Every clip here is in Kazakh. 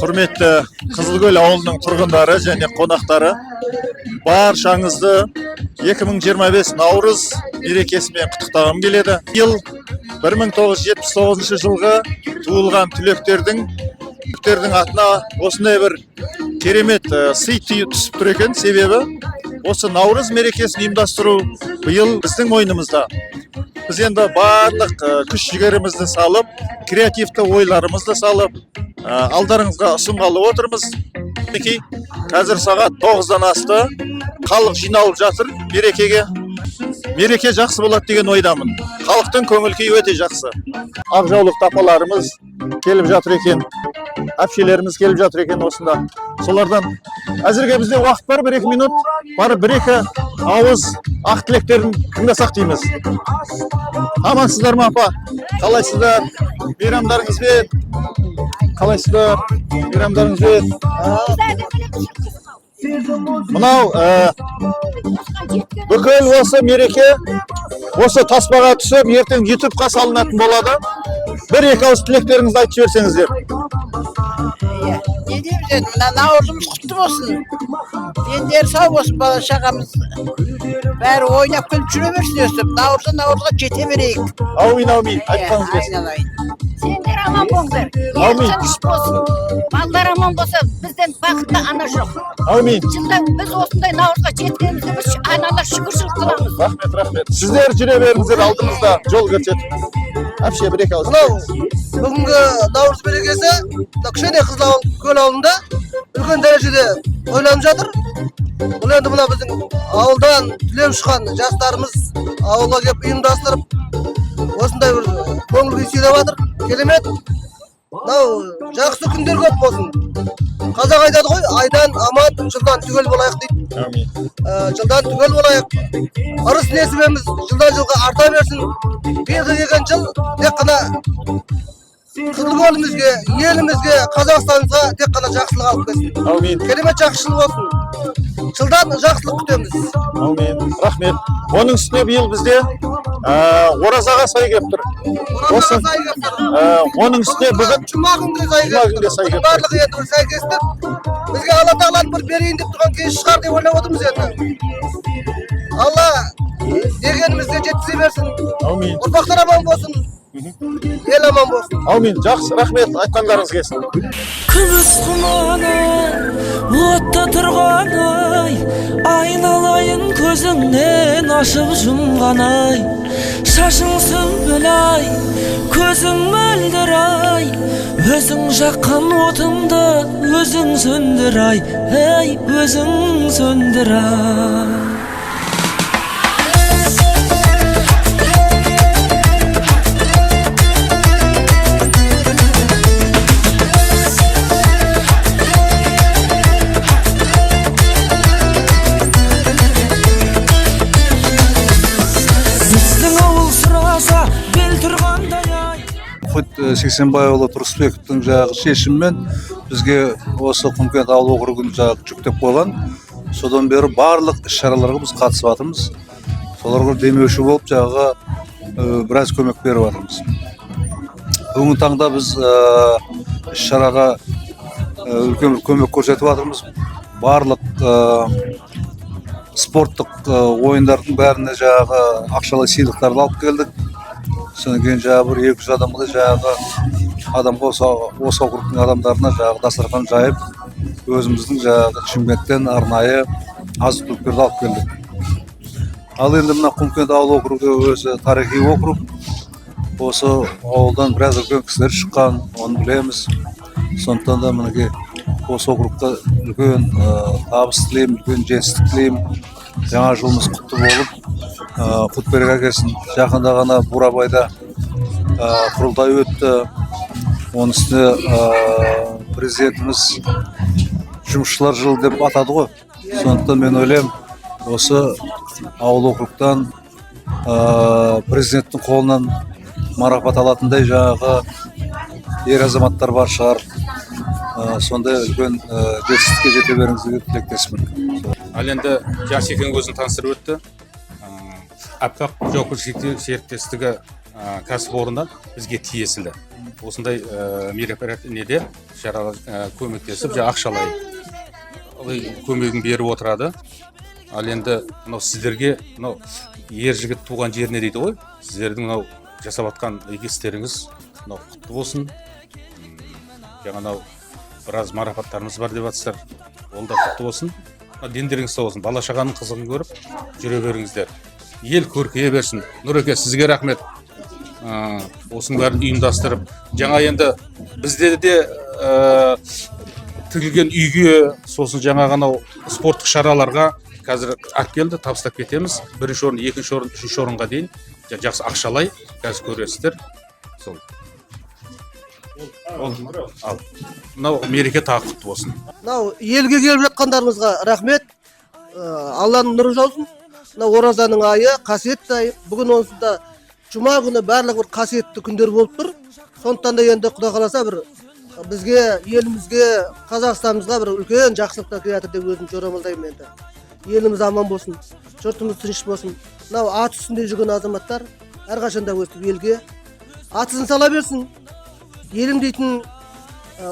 Құрметті Қызылкөл ауылының тұрғындары және қонақтары, баршаңызды 2025 наурыз мерекесімен құттықтағым келеді. Биыл 1979 жылғы туылған түлектердің атына осындай бір керемет сый түсіп тұр екен. Себебі осы наурыз мерекесін ұйымдастыру биыл біздің мойнымызда. Біз енді барлық күш жігерімізді салып, креативті ойларымызды салып, алдарыңызға ұсынғалы отырмыз. Қазір сағат 9-дан асты, халық жиналып жатыр мерекеге. Мереке жақсы болады деген ойдамын. Халықтың көңіл-күйі өте жақсы. Ақжаулық апаларымыз келіп жатыр екен, әпшелеріміз келіп жатыр екен осында. Солардан әзірге бізде уақыт бар, 1-2 минут, барып 1-2 ауыз ақ тілектерін тыңдасақ дейміз. Амансыздар ма, апа? Қалайсыздар? Мейрамдарыңызбен? Қалайсыздар? Мейрамдарыңызбен? Мынау бүкіл осы мереке осы таспаға түсіп, ертең YouTube-қа салынатын болады. 1-2 ауыз тілектеріңізді айтып жіберсеңіздер. Не дейміз енді, наурызымыз құтты болсын. Дендері сау болсын, бала шағамыз. Бәрі ойнап күліп жүре берсін өстіп. Наурызға жете берейік. Аумин, айтқаныңыз келсін. Сендер аман болыңдар. Ел тыныш болсын. Балдар аман болса, бізден бақытты ана жоқ. Аумин. Жылда біз осындай наурызға жеткенімізде біз аналар шүкіршілік қыламыз. Рахмет. Сіздер жүре беріңіздер, алдымызда жол көрсетіп. Әпше 1-2 ауыз. Бүгінгі наурыз мерекесі кішкене Қызылкөл ауылында үлкен дәрежеде тойланып жатыр. Бұл енді мына біздің ауылдан түлеп шыққан жастарымыз ауылға келіп ұйымдастырып, осындай бір көңіл күй сыйлап жатыр. Керемет. Мынау жақсы күндер көп болсын. Қазақ айтады ғой, айдан аман, жылдан түгел болайық дейді. Амин. Жылдан түгел болайық. Ырыс несібеміз жылдан жылға арта берсін. Биылғы келген жыл тек қана Қызылкөлімізге, елімізге, Қазақстанымызға тек қана жақсылық алып келсін. Аумин. Керемет жақсылық болсын. Жылдан жақсылық күтеміз. Аумин. Рахмет. Оның үстіне биыл бізде оразаға сай келіп тұр. Оның үстіне бүгін жұма күнге сай келіп тұр. Барлығы енді сәйкестік. Бізге Алла тағаланың бір берейін деп тұрған кез шығар деп ойлап отырмыз енді. Алла дегенімізге жеткізе берсін. Аумин. Ұрпақтар аман болсын. Ел аман болсын. Аумин. Жақсы, рахмет. Айтқандарыңыз келсін. Күміс құманы отта тұрғаны-ай, айналайын көзіңнен ашып жұмғаны-ай, шашың сүмбіл-ай, көзің мөлдір-ай, өзің жаққан отымды өзің сөндір-ай, ей, өзің сөндір-ай. Сексенбайұлы Тұрысбековтың жағы шешіммен бізге осы Құмкент ауыл округін жағы жүктеп қойған. Содан бері барлық іс-шараларға біз қатысып жатырмыз. Соларға демеуші болып жағы біраз көмек беріп жатырмыз. Бүгінгі таңда біз іс-шараға үлкен бір көмек көрсетіп жатырмыз. Барлық спорттық ойындардың бәріне жағы ақшалай сыйлықтарды алып келдік. Содан кейін жағы бір 200 адамға адамға осы округтың адамдарына жағы дастархан жайып, өзіміздің жағы Шымкенттен арнайы азық-түліктерді алып келдік. Ал енді мына Құмкент ауыл округі өзі тарихи округ. Осы ауылдан біраз үлкен кісілер шыққан, оны білеміз. Сондықтан да мінекей осы округта үлкен табыс тілеймін, үлкен жетістік тілеймін. Жаңа жылымыз құтты болып, құт береке келсін. Жақында ғана Бурабайда құрылтай өтті. Оның үстіне президентіміз жұмысшылар жылы деп атады ғой. Сондықтан мен ойлаймын, осы ауыл округтан президенттің қолынан марапат алатындай жаңағы ер азаматтар бар шығар. Сондай үлкен жетістікке жете беріңіздерге тілектеспін. Ал енді жас екен өзін таныстырып өтті. Аппақ жауапкершілігі серіктестігі кәсіпорыннан бізге тиесілі. осындай неде шаралар көмектесіп жаңа ақшалай көмегін беріп отырады. Ал енді мынау сіздерге мынау ер жігіт туған жеріне дейді ғой. Сіздердің мынау жасап жатқан игі істеріңіз мынау құтты болсын. Жаңа мынау біраз марапаттарымыз бар деп жатсыздар. Ол да құтты болсын. Дендеріңіз сау болсын. Бала шағаның қызығын көріп жүре беріңіздер. Ел көркейе берсін. Нұреке, сізге рахмет. Осының бәрін ұйымдастырып, жаңа енді бізде де тігілген үйге, сосын жаңа ғана спорттық шараларға қазір келді, табыстап кетеміз. Бірінші орын, екінші орын, үшінші орынға дейін жақсы ақшалай қазір көресіздер. Сол. Ал. Мынау мереке тағы құтты болсын. Мынау елге келіп жатқандарыңызға рахмет. Алланың нұры жаусын. Мынау оразаның айы, қасиетті ай. Бүгін онсында жұма күні барлық бір қасиетті күндер болып тұр. Сондықтан да енді Құда қаласа бір бізге, елімізге, Қазақстанымызға бір үлкен жақсылықтар келе жатыр деп өзім жорамалдаймын енді. Еліміз аман болсын, жұртымыз тыныш болсын. Мынау ат үстінде жүрген азаматтар әрқашанда өстіп елге атысын сала берсін. Елім дейтін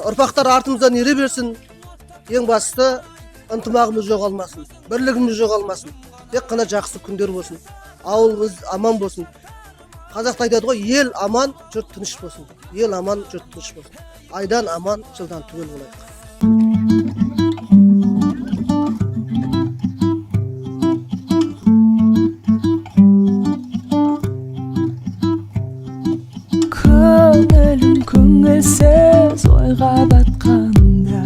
ұрпақтар артымыздан ере берсін. Ең бастысы ынтымағымыз жоғалмасын, бірлігіміз жоғалмасын. Тек қана жақсы күндер болсын. Ауылымыз аман болсын. Қазақта айтады ғой, ел аман, жұрт тыныш болсын. Ел аман, жұрт тыныш болсын. Айдан аман, жылдан түгел болайық. Көңілім көңілсіз ойға батқанда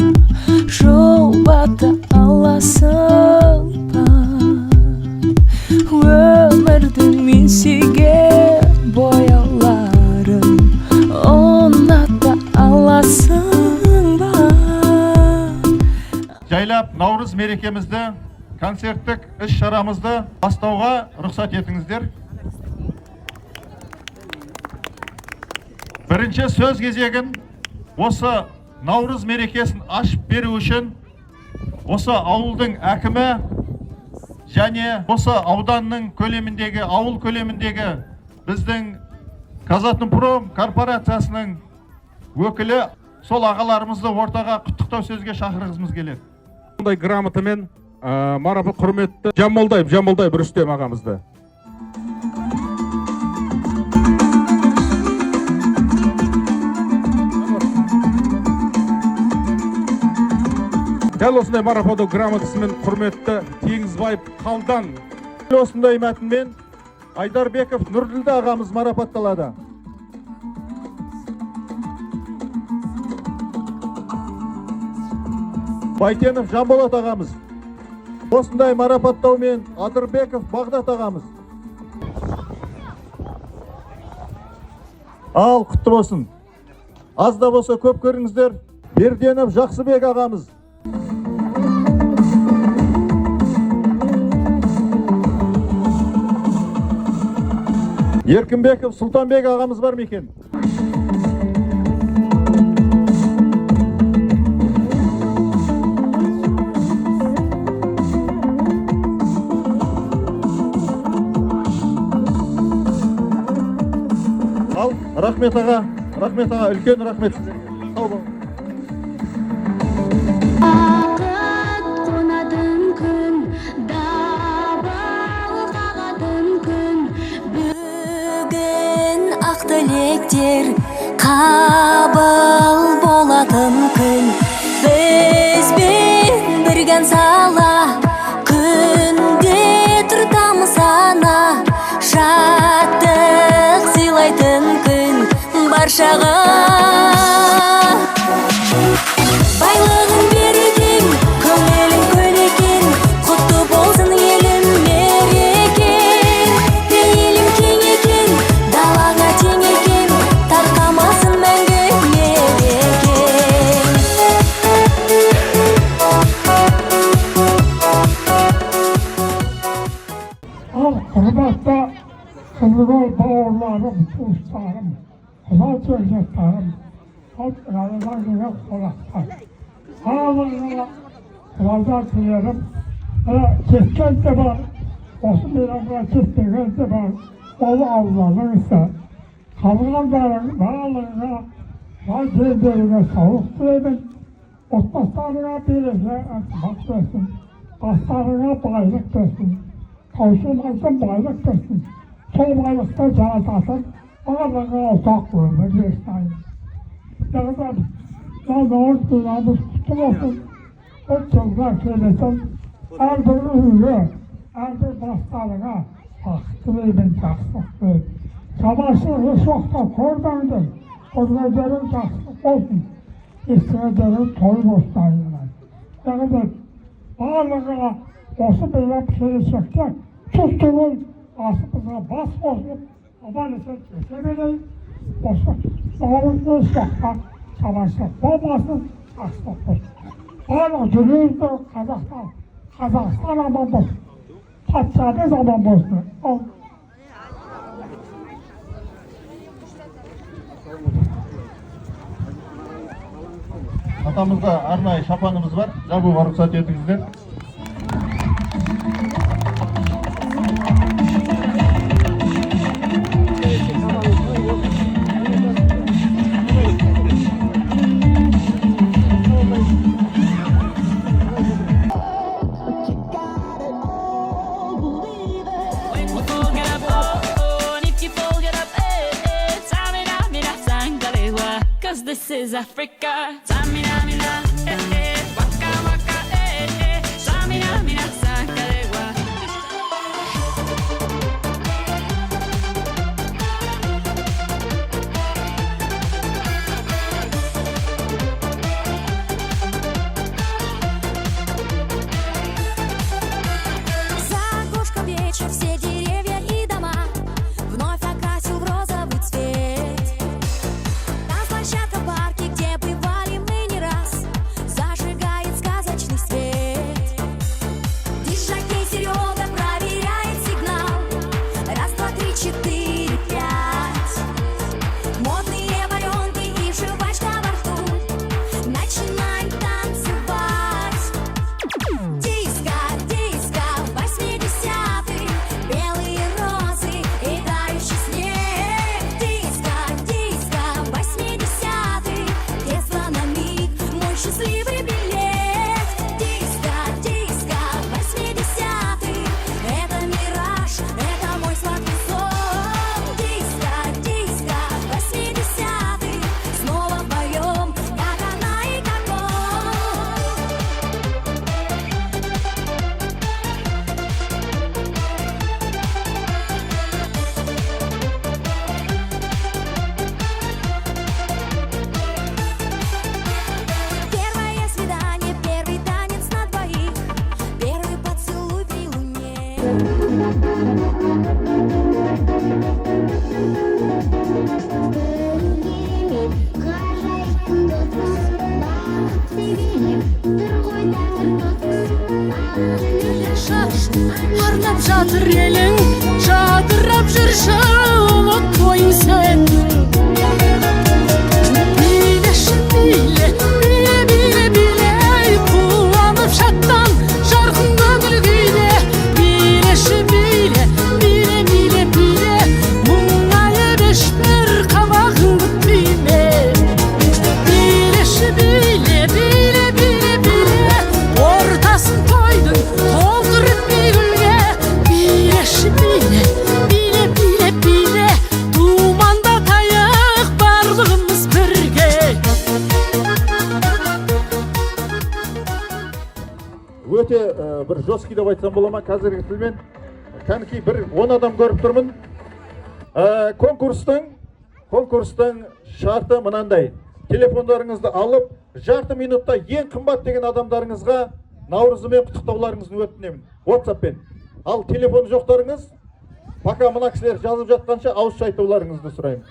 жұбата аласың ба? Өмірдің мен сүйген бояуларын ұната аласың ба? Жайлап Наурыз мерекемізді, концерттік іс-шарамызды бастауға рұқсат етіңіздер. Бірінші сөз кезегін осы Наурыз мерекесін ашып беру үшін осы ауылдың әкімі және осы ауданның көлеміндегі, ауыл көлеміндегі біздің Казатомпром корпорациясының өкілі сол ағаларымызды ортаға құттықтау сөзге шақырғымыз келеді. Бұндай грамотамен марапат құрметті Жамолдаев Рүстем ағамызды. Дәл осындай марапаттау грамотасымен құрметті Теңізбаев Қалдан. Осындай мәтінмен Айдарбеков Нұрділді ағамыз марапатталады. Байтенов Жанболат ағамыз. Осындай марапаттаумен Адырбеков Бағдат ағамыз. Ал құтты болсын. Аз да болса көп көріңіздер. Берденов Жақсыбек ағамыз. Еркінбеков Сұлтанбек ағамыз бар мекен? Ал, рахмет аға, үлкен рахмет. Сау болыңыз. Тілектер қабыл болатын күн, бізбен бірген сала күнде тұртамыз ана, шаттық сыйлайтын күн баршаға. Байлығын берекен, көңілін көлекен, құтты болсын елім мерекен. Елім кең екен, далаңа тең екен, тарқамасын мәңгі мерекен. Ал құрметті Қызылкөл бауырларым, туыстарым, құлай жерлестарым, Райыман деген қонақтар. Барлығына құлайдан тілерім, кеткен де бар, осы мейрамға кетпеген де бар, ол Алланың ісі. Қалғандардың барлығына Vay dendерine sağlık dilerim. Otbaslarına birlikte bak versin. Aslarına baylık versin. Kavuşulmazdan baylık versin. Sol baylıkta canatasın. Ağırlığa ortak vurma geçmeyin. Yağdan, yağdan dünyamız kutlu olsun. O çocuklar söylesin. Her bir ürünü, her bir baslarına hakkıyla taksıktır. Çamaşırı şokta kordandır. Özgürlerin taksık olsun. İstediğin toy bostaylar. Yani bağlığa olsa böyle bir şey çekecek. Susturun, aslında bas olsun. Ama neyse kesemeyin. Olsa sağlıklı şokta çamaşır olmasın. Taksık olsun. Bağlı cülüğüzdür Kazakistan. Kazakistan aman olsun. Patçağınız aman olsun. Atamızda arnayı şapanımız var. Jabıga ruhsat etіңіздер. This is Africa. Samina, mina, waka, waka, Samina, mina, sangalewa. За окошком вечер, все деревья и дома вновь окрасил в розовый цвет. Площадка в парке, где бывали мы не раз, зажигает сказочный свет. Дизжокей Серега проверяет сигнал. Раз, два, три, четыре, пять. Модные варенки и жвачка во рту. Начинаем танцевать. Диско, диско, 80-х. Белые розы и тающий снег. Диско, диско, 80-х. Детство на миг, мой счастливый билет. Диско, диско, 80-х. Это мираж, это мой сладкий сон. Диско, диско, 80-х. Снова поем, как она и как он. Первое свидание, первый танец на двоих, первый поцелуй при луне. Арнап жатыр елің, жадырап жүрші ұлы тойың сен. Билеші биле, биле, биле, биле, қуанып шаттан жарқын көңіл күйде. Билеші биле, биле, биле, биле, мұңайып ешбір қабағың күтпейме. Билеші биле, биле, биле, биле, ортасын тойдың толтырып гүлге. Билеші биле, биле, биле, биле, думанда тайық барлығымыз бірге. Өте бір жесткий деп айтсам бола ма қазіргі тілмен. Кәнекей бір 10 адам көріп тұрмын. Конкурстың шарты мынандай. Телефондарыңызды алып, жарты минутта ең қымбат деген адамдарыңызға Наурызымен құттықтауларыңызды өтінемін. WhatsAppпен. Ал телефон жоқтарыңыз, пока мына кісілер жазып жатқанша ауызша айтуларыңызды сұраймын.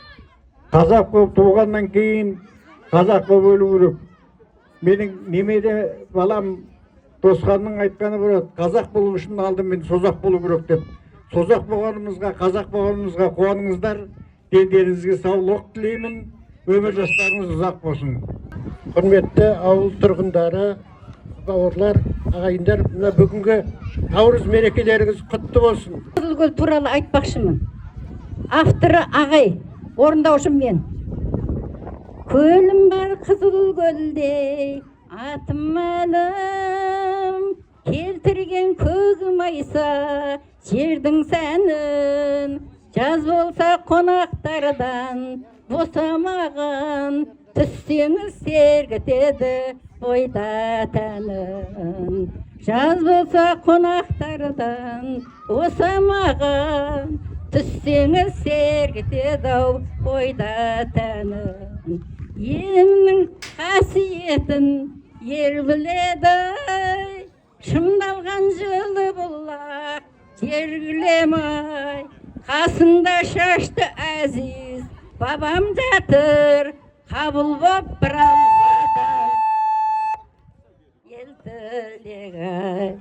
Қазақ болып туғаннан кейін қазақ болып өлу керек. Менің немеде балам Досханның айтқаны болады, қазақ болу үшін алдымен созақ болу керек деп. Созақ болғанымызға, қазақ болғанымызға қуаныңыздар. Дендеріңізге саулық тілеймін. Өмір жастарыңыз ұзақ болсын. Құрметті ауыл тұрғындары, бауырлар, ағайындар, мына бүгінгі Наурыз мерекелеріңіз құтты болсын. Қызылкөл туралы айтпақшымын. Авторы ағай, орындаушым мен. Kölüm var kızıl gölde atmalım. Keltirgen kөгüm aysa жердің сәнін. Жаз болса қонақтардан босамаған, түссеңіз сергітеді бойда тәнін. Жаз болса қонақтардан босамаған, түссеңіз сергітеді бойда тәнін. Елімнің қасиетін ер біледі, шымдалған жылы бұлақ жергілемай. Қасында шашты әзиз бабам жатыр, қабыл боп бір Алладан ел тілегі.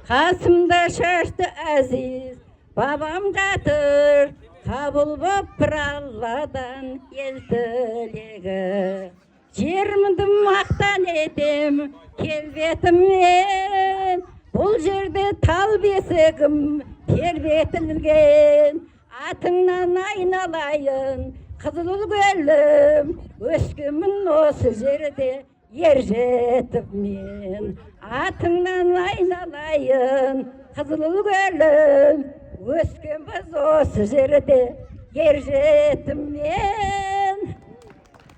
Қасымда шашты әзиз бабам жатыр, қабыл боп бір Алладан ел тілегі. Жерімді мақтан етем келбетіммен, бұл жерде тал бесігім тербетілген. Атыңнан айналайын қызыл гүлім, өскемін осы жерде ер жетіп мен. Атыңнан айналайын қызыл гүлім, өскеміз осы жерде ер жетіп мен.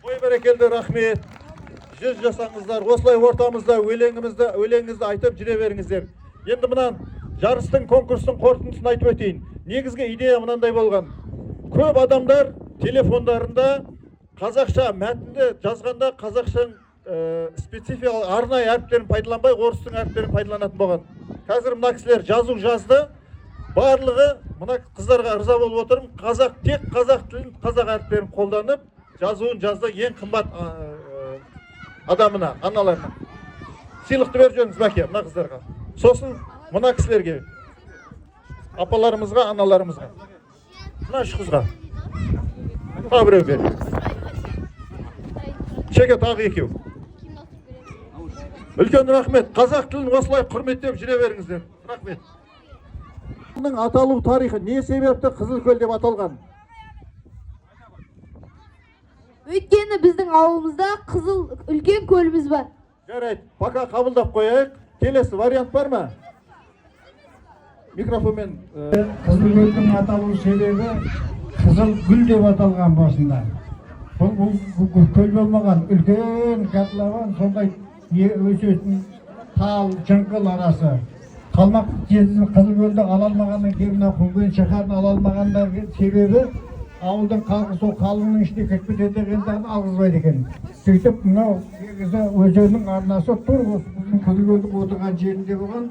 Ой бәрекелді, рахмет. Жүз жасаңыздар, осылай ортамызда өлеңіңізді айтып жүре беріңіздер. Енді мұнан жарыстың, конкурстың қорытындысын айтып өтейін. Негізгі идея мынандай болған. Көп адамдар телефондарында қазақша мәтінді жазғанда қазақша спецификалық арнайы әріптерін пайдаланбай, орыстың әріптерін пайдаланатын болған. Қазір мына кісілер жазу жазды. Барлығы мына қыздарға ырза болып отырмын. Тек қазақ тілін, қазақ әріптерін қолданып, жазуын жазды ең қымбат адамына, аналарына. Сыйлықты беріп жүріңіз бәке мына қыздарға. Сосын мына кісілерге, апаларымызға, аналарымызға. Мына үш қызға. Тағы біреу бер. Шеке тағы екеу. Үлкен рахмет. Қазақ тілін осылай құрметтеп жүре беріңіздер. Рахмет. Бұның аталу тарихы не себепті Қызылкөл деп аталған? Өйткені біздің ауылымызда қызыл үлкен көліміз бар. Жарайды, пока қабылдап қояйық. Келесі вариант бар ма? Микрофонмен. Қызылкөлдің аталу себебі қызыл гүл деп аталған басында. Бұл көл болмаған, үлкен котлован, сондай өсетін тал, жыңғыл арасы. Қалмақ жерін Қызылкөлді ала алмағаннан кейін Құмбен шаһарын ала алмағандар себебі ауылдың халқы сол қалыңның ішіне кіріп кетеді дегенді алғызбайды екен. Сөйтіп мынау өзеннің арнасы тұр біздің Қызылкөлдің отырған жерінде болған,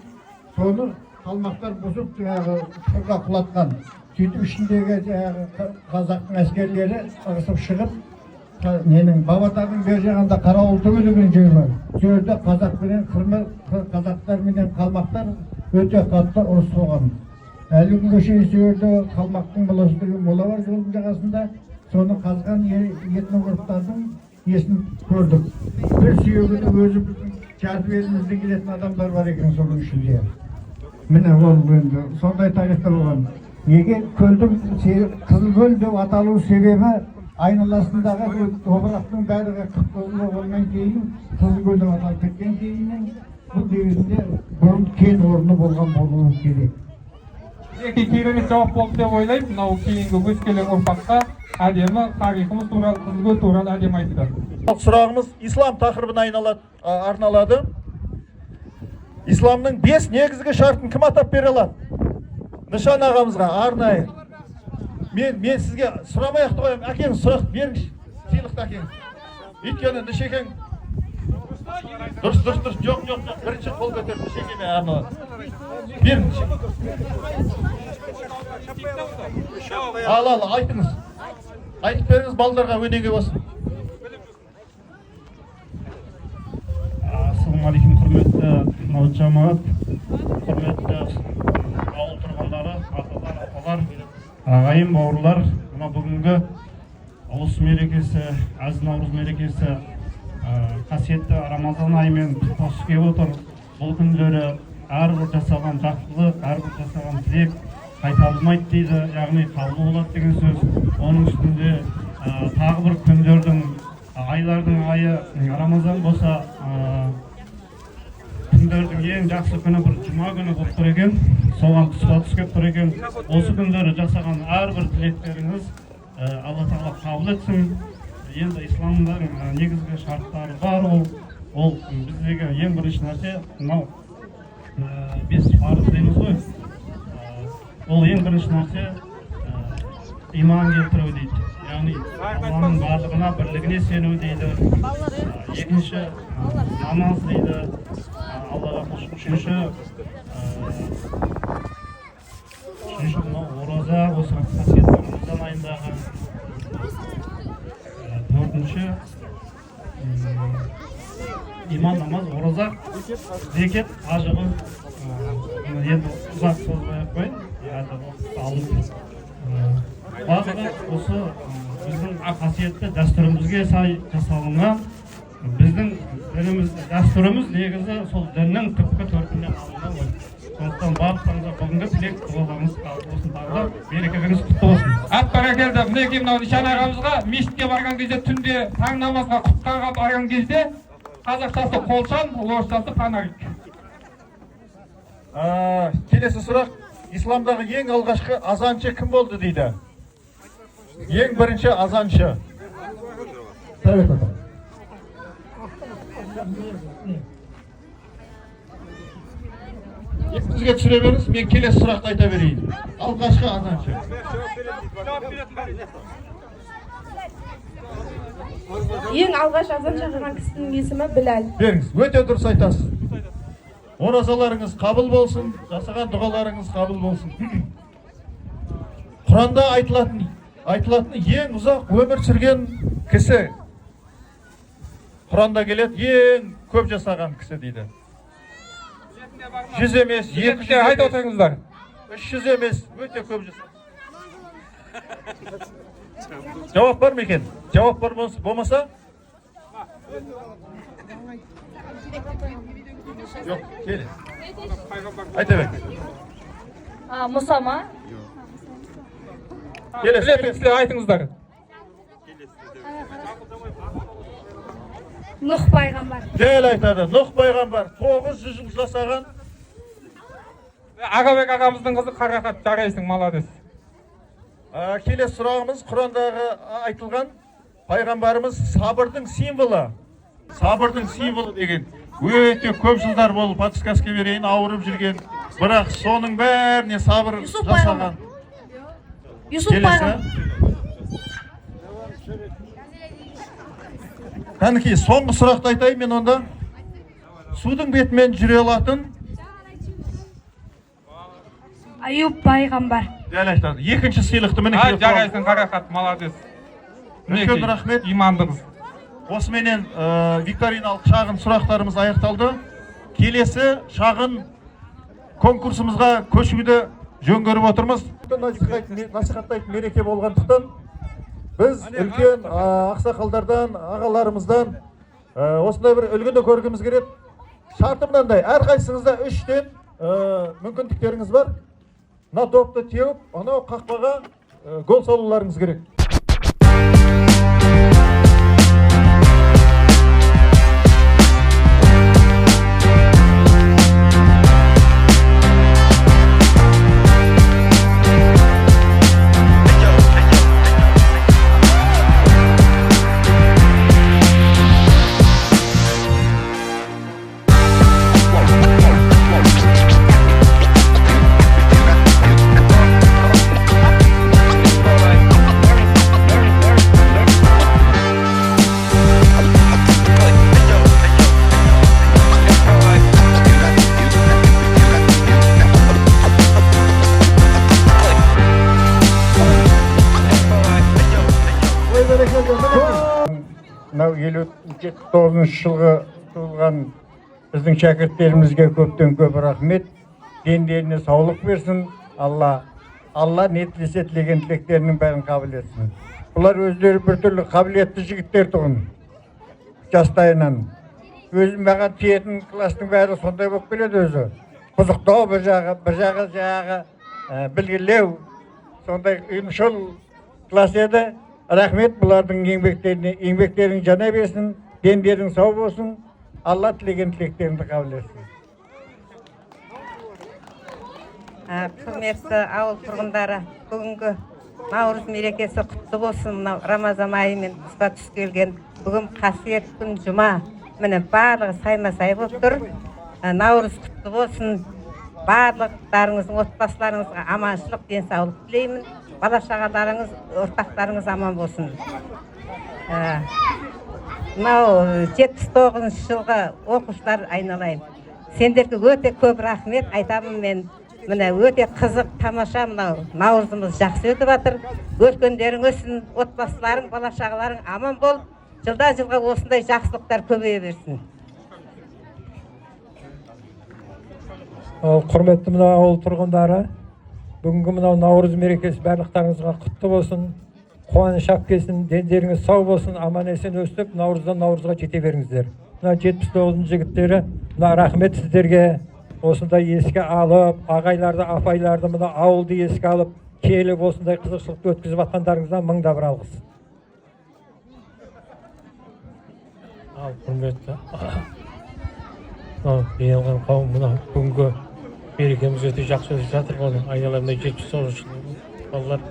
соны қалмақтар бұзып шұрға құлатқан. Сөйтіп ішіндегі қазақтың әскерлері ығысып шығып, ненің Бабатардың бер жағында Қарауылтөбе деген жер бар. Сол жерде қазақтар менен қалмақтар өте қатты ұрыс болған. Әлі күнге шейін сол жерде қалмақтың моласы деген мола бар жолдың жағасында. Соны қазған этнографтардың есін көрдік. Бір сүйегіні өзі біздің жазып елімізден келетін адамдар бар екен соның ішінде. Міне ол енді сондай тарихта болған. Неге көлдің Қызылкөл деп аталу себебі айналасындағы топырақтың бәрі қып-қызыл болғаннан кейін Қызылкөл деп аталып кеткен кейіннен бұл негізінде бұрын кен орны болған болуы керек. Екі керемет жауап болды деп ойлаймын. Мынау кейінгі өскелең ұрпаққа әдемі тарихымыз туралы, Қызылкөл туралы әдемі айтты. Сұрағымыз ислам тақырыбына арналады. Исламның 5 негізгі шартын кім атап бере алады? Нышан ағамызға арнайы. Мен сізге сұрамай-ақ қоямын, әкеңіз сұрақ беріңізші, сыйлықты әкеңіз. Өйткені Нышекең дұрыс, жоқ, бірінші қол көтеріп Нышекеме арналады. Беріңізші. Ал, айтыңыз. Айтып беріңіз, балдарға өнеге болсын. Ассалаумағалейкум, құрметті жамағат, құрметті ауыл тұрғындары, аталар, апалар, ағайын бауырлар, мына бүгінгі ұлыс мерекесі, әз наурыз мерекесі қасиетті Рамазан айымен тұтас келіп отыр. Бұл күндері әрбір жасаған жақсылық, әрбір жасаған тілек қайтарылмайды дейді, яғни қабыл болады деген сөз. Оның үстінде тағы бір күндердің айлардың айы Рамазан болса, күндердің ең жақсы күні бір жұма күні болып тұр екен. Соған тұспа-тұс келіп тұр екен. Осы күндері жасаған әрбір тілектеріңіз Алла тағала қабыл етсін. Енді исламның негізгі шарттары бар, ол біздегі ең бірінші нәрсе мынау 5 парыз дейміз ғой. Ол ең бірінші нәрсе иман келтіру дейді. Яғни Алланың барлығына, бірлігіне сену дейді. Екінші намаз дейді. Аллаға құлшылық. Үшінші ораза, осы қасиетті Рамазан айындағы. Төртінші иман, намаз, ораза, зекет, ажығы. Енді ұзақ созбай-ақ қойын. Барлығы осы біздің қасиетті дәстүрімізге сай жасалынған. Біздің дәстүріміз негізі сол діннің түпкі төркінінен алынған ғой. Сондықтан барлықтарыңызға бүгінгі тілек дуаларыңыз қабыл болсын, тағы берекелеріңіз құтты болсын. Бәрекелді. Мінекей мынау Нишан ағамызға мешітке барған кезде, түнде таң намазға құтқарға барған кезде қазақшасы қолшан, орысшасы фонарик. Келесі сұрақ, исламдағы ең алғашқы азаншы кім болды дейді? Ең бірінші азаншы. Сізге түсіре беріңіз, мен келесі сұрақты айта берейін. Алғашқы азаншы. Ең алғаш азан шақырған кісінің есімі Біләл. Беріңіз, өте дұрыс айтасыз. Оразаларыңыз қабыл болсын, жасаған дұғаларыңыз қабыл болсын. Құранда айтылатын ең ұзақ өмір сүрген кісі. Құранда келеді, ең көп жасаған кісі дейді. 100 емес, 200 айта отырыңыздар. 300 емес, өте көп жасаған. Жауап бар ма екен? Жауап бар болмаса? Жоқ, келе. Айта бер. Мұсама. Сіздер айтыңыздар. Нұх пайғамбар. Дәл айтады, Нұх пайғамбар 900 жыл жасаған. Ағабек ағамыздың қызы Қарақат, жарайсың, молодец. Келесі сұрағымыз, Құрандағы айтылған пайғамбарымыз сабырдың символы. Сабырдың символы деген өте көп жылдар болып подсказка берейін, ауырып жүрген, бірақ соның бәріне сабыр жасаған. Юсуф пайғамбар. Кәнекей, соңғы сұрақты айтайын мен онда. Судың бетімен жүре алатын Аюб пайғамбар. Дәл айтады. Екінші сыйлықты мінекей. Жарайсың, Қарақат, молодец. Үлкен рахмет. Имандыңыз. Осыменен викториналық шағын сұрақтарымыз аяқталды. Келесі шағын конкурсымызға көшуді жөн көріп отырмыз. Насихаттайтын мереке болғандықтан біз үлкен ақсақалдардан, ағаларымыздан осындай бір үлгіні көргіміз келеді. Шарты мынандай, әрқайсыңызда 3-тен мүмкіндіктеріңіз бар. Мына допты теуіп, анау қақпаға гол салуларыңыз керек. Мынау 79 жылғы туылған біздің шәкірттерімізге көптен көп рахмет. Дендеріне саулық берсін. Алла не тілесе тілеген тілектерінің бәрін қабыл етсін. Бұлар өздері біртүрлі қабілетті жігіттер тұғын. Жастайынан. Өзім маған тиетін кластың бәрі сондай болып келеді өзі. Қызықтау бір жағы білгілеу. Сондай ұйымшыл класс еді. Рахмет бұлардың еңбектерін жана берсін, дендерің сау болсын, Алла тілеген тілектеріңді қабыл етсін. Құрметті ауыл тұрғындары, бүгінгі Наурыз мерекесі құтты болсын. Мынау Рамазан айымен тұспа тұс келген бүгін қасиет күн жұма. Міне барлығы сайма-сай болып тұр. Наурыз құтты болсын. Барлықтарыңыздың отбасыларыңызға аманшылық, денсаулық тілеймін. Бала-шағаларыңыз, ұрпақтарыңыз аман болсын. Мынау 79 жылғы оқушылар айналайын. Сендерге өте көп рахмет айтамын мен. Міне өте қызық, тамаша мынау наурызымыз жақсы өтіп жатыр. Өркендерің өсін, отбасыларың, бала-шағаларың аман болып, жылдан жылға осындай жақсылықтар көбейе берсін. Құрметті мына ауыл тұрғындары, бүгінгі мынау наурыз мерекесі барлықтарыңызға құтты болсын, қуаныш келсін, дендеріңіз сау болсын, аман есен өстіп, наурыздан наурызға жете беріңіздер. Мына 79 жігіттері, мына рахмет сіздерге. Осындай еске алып, ағайларды, апайларды, мына ауылды еске алып, келіп осындай қызықшылықты өткізіп атқандарыңыздан мыңда бір алғыс. Ал құрметті жиналған қауым, мына бүгінгі мерекеміз өте жақсы өтіп жатыр. Оның айналымда 79 жыл балалар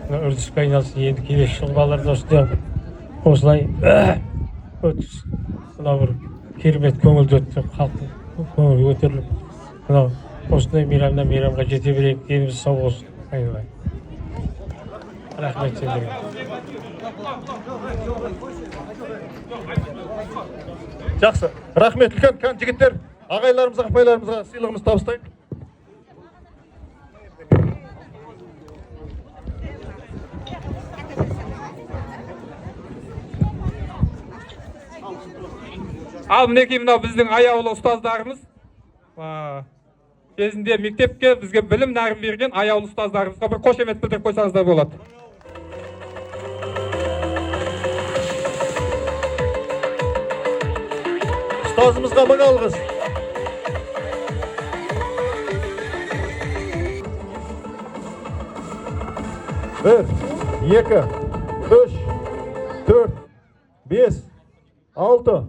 үрдіске айналсын. Енді келесі жылғы балалар осылай өткіз. Мына бір керемет көңілді өтті, халықтың көңілі көтеріліп. Мынау осындай мейрамнан мейрамға жете берейік, деніміз сау болсын. Айналайын. Рахмет сендерге. Жақсы. Рахмет үлкен жігіттер. Ағайларымызға, апайларымызға сыйлығымызды табыстайық. Ал мінекей мынау біздің аяулы ұстаздарымыз. Кезінде мектепке бізге білім нәрін берген аяулы ұстаздарымызға бір қошемет білдіріп қойсаңыздар болады. Ұстазымызға мың алғыс. Bir, 2, 3, 4, 5, 6,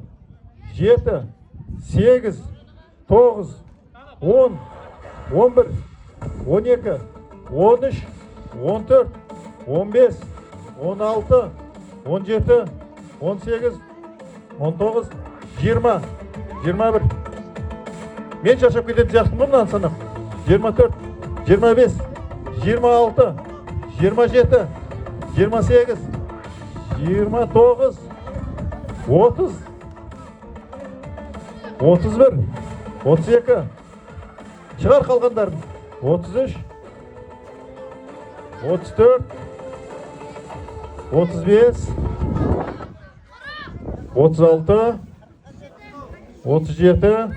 7, 8, 9, 10, 11, 12, 13, 14, 15, 16, 17, 18, 19, 20, 21. Мен шашап кететін сияқтымын мынаны санап. 24, 25, 26, 27, 28, 29, 30, 31, 32, шығар қалғандарын. 33, 34, 35, 36, 37,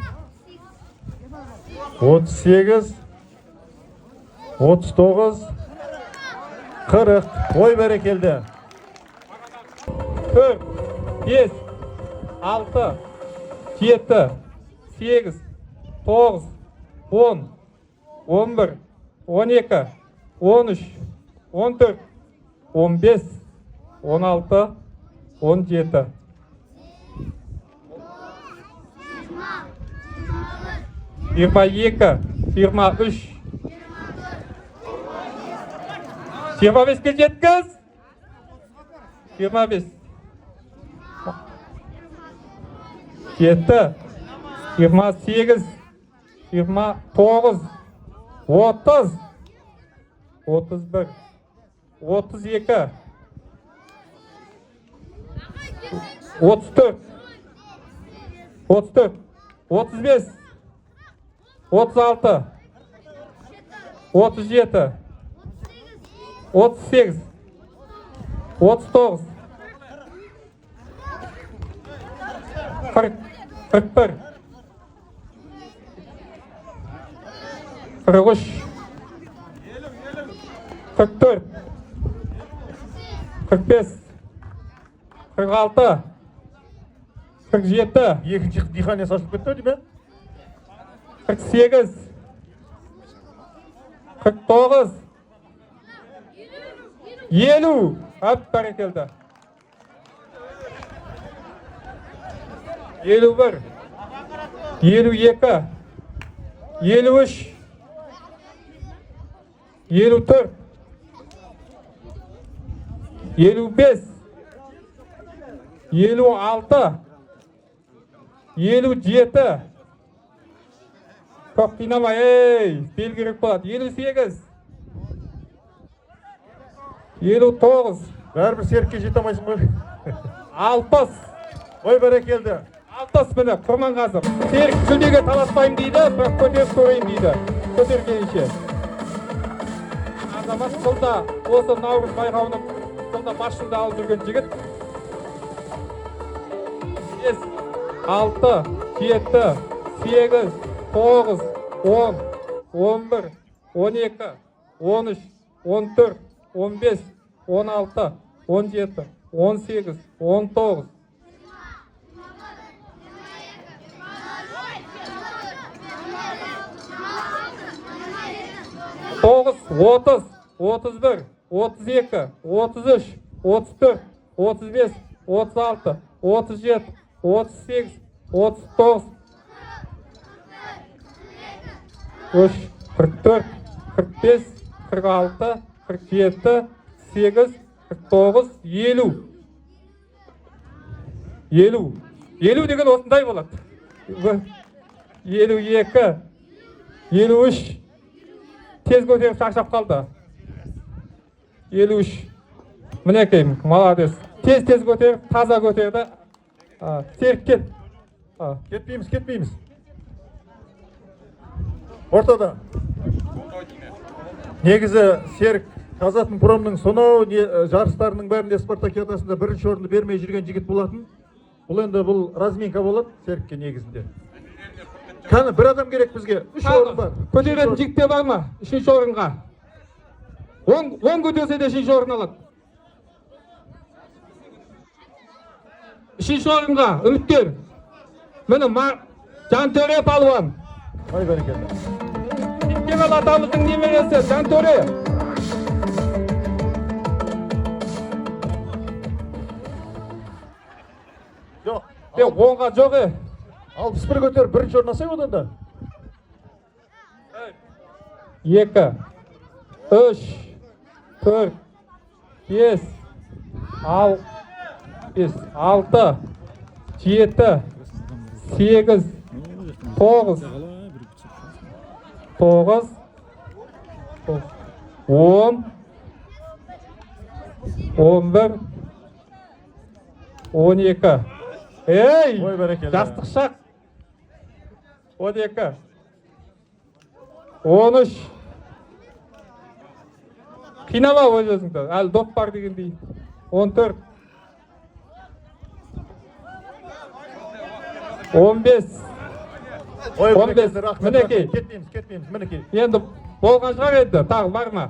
38, 39, 40. Ой бәрекелді. 4, 5, 6, 7, 8, 9, 10, 11, 12, 13, 14, 15, 16, 17. 22, 23, 25-ке жеткіз. 25. 7, 28, 29, 30, 31, 32, 34, 34, 35, 36, 37, 38, 39, 40, 41, 43, 44, 45, 46, 47, Екінші дихания сашылып кетті дейме? 48, 49, 50. Hep barakeldi. 51. 52. 53. 54. 55. 56. 57. Çok dinama ey. Belgirek болады. 58. 59. Бәрібір серікке жете алмайсың ғой. 60. Ой бәрекелді. 60 міне Құрманғазы. Серік жүлдеге таласпайым дейді, бірақ көтеріп көрейін дейді. Көтергенше. Азамат жылда осы Наурыз байқауының жылда бас жүлде алып жүрген жігіт. 5, 6, 7, 8, 9, 10, 11, 12, 13, 14, 15, 16, 17, 18, 19. Тоғыз, 30, 31, 32, 33, 34, 35, 36, 37, 38, 39, 44, 45, 46, 47, 8, 49, 50. 50. 50 деген осындай болады. 52, 53. Tez көтеріп шаршап қалды. 53. Мінекей, молодец. Тез көтеріп, таза көтерді. Серік кет. Кетпейміз. Ортада. Негізі Серік Қазатын Промның сонау жарыстарының бәрінде спартакиадасында бірінші орынды бермей жүрген жігіт болатын. Бұл енді бұл разминка болады Серікке негізінде. Қаны бір адам керек бізге. 3 орын бар. Көтеретін жігітте бар ма? 3-ші орынға. 10 көтерсе де 3-ші орын алады. 3-ші орынға үміткер. Міне Жантөре палуан. Ай бәрекелді. Кемел атамыздың немересі Жантөре. Жоқ. 10-ға жоқ. 61 көтер, бірінші орын алсай одан да. 2, 3, 4, 5, 6, 7, 8, 9, 10, 11, 12. Ey! Ой бәрекелді. Жастық шақ. 12, 13. Қинама өз өзіңді, әлі доп бар дегендей. 14, 15. Ой 15. бәрекелді. Мінекей. Кетмейміз, мінекей. Енді болған шығар еді, тағы бар ма?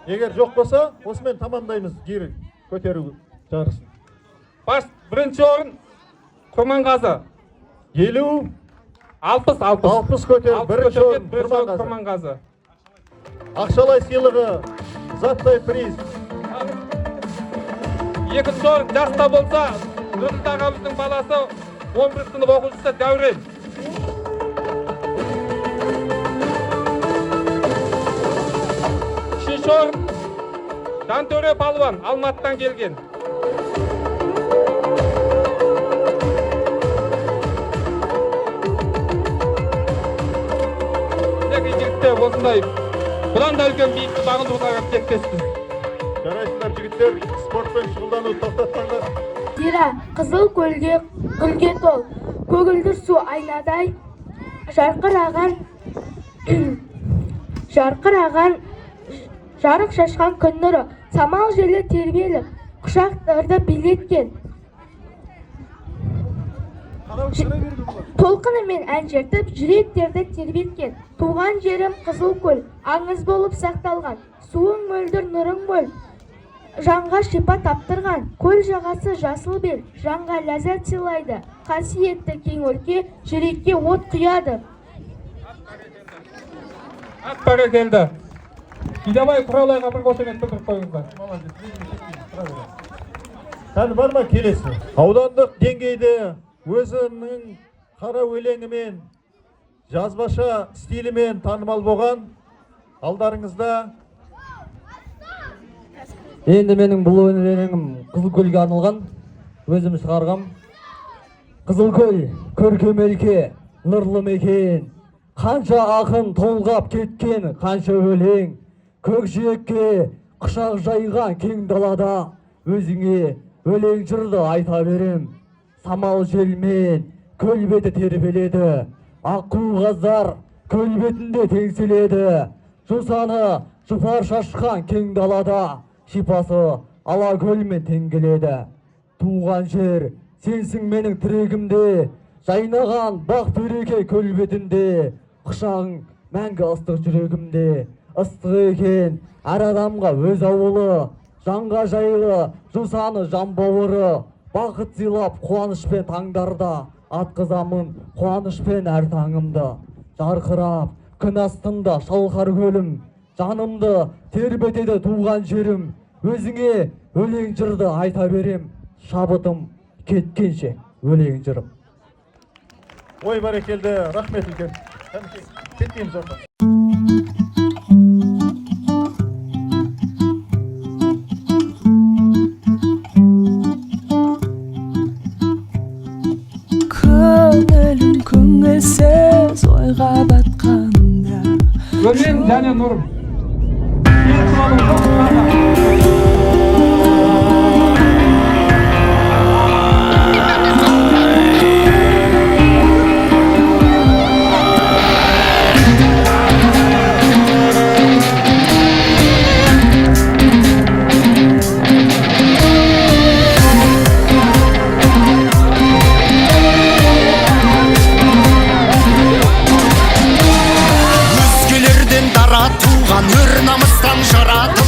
Егер жоқ болса, осымен тамамдаймыз гері көтеру жарысын. Баш бірінші орын Құрманғазы. 50, 60 көтер, бірінші орын Құрманғазы. Ақшалай сыйлығы, заттай приз. Екінші орын жаста болса, Нұрсұлтан ағамыздың баласы 11 сынып оқушысы Дәурен. Үшінші орын Жантөре палуан, Алматыдан келген. Осындай бұдан да үлкен биікті бағындыруға тектеспіз. Жарайсыздар жігіттер, спортпен шұғылдану тоқтатпаңдар. Зира қызыл көлге гүлге тол, көгілдір су айнадай, жарқыраған жарық шашқан күн нұры, самал желі тербеліп, құшақтарды билеткен. Толқынымен ән жертіп, жүректерді тербеткен. Туған жерім қызыл көл, аңыз болып сақталған. Суың мөлдір, нұрың мөл, жанға шипа таптырған. Көл жағасы жасыл бел, жанға ләззат сыйлайды. Қасиетті кең өлке, жүрекке от құяды. Бәрекелді. Бидабай Құралайға бір қошемет білдіріп қойыңыздар. Тәні бар ма келесі? Аудандық деңгейде өзінің қара өлеңімен, жазбаша стилімен танымал болған алдарыңызда. Енді менің бұл өлеңім Қызылкөлге арналған, өзім шығарғам. Қызылкөл көркем өлке, нұрлы мекен, қанша ақын толғап кеткен, қанша өлең, көкжиекке құшақ жайған кең далада, өзіңе өлең жырды айта берем. Самал желмен көл беті тербеледі, аққу қаздар көл бетінде теңселеді, жусаны жұпар шашқан кең далада, шипасы ала көлмен теңгеледі. Туған жер сенсің менің тірегімде, жайнаған бақ береке көл бетінде, құшағың мәңгі ыстық жүрегімде. Ыстық екен әр адамға өз ауылы, жанға жайлы жусаны жан бауыры, бақыт сыйлап қуанышпен таңдарда, атқызамын қуанышпен әр таңымды. Жарқырап күн астында шалқар көлім, жанымды тербетеді туған жерім, өзіңе өлең жырды айта берем, шабытым кеткенше өлең жырым. Ой, бәрекелді, рахмет үлкен. Кетпейміз орта. Көңілім көңілсіз ойға батқанда Өлең және нұрым. Өзгелерден дара туған өр намыстан жаратып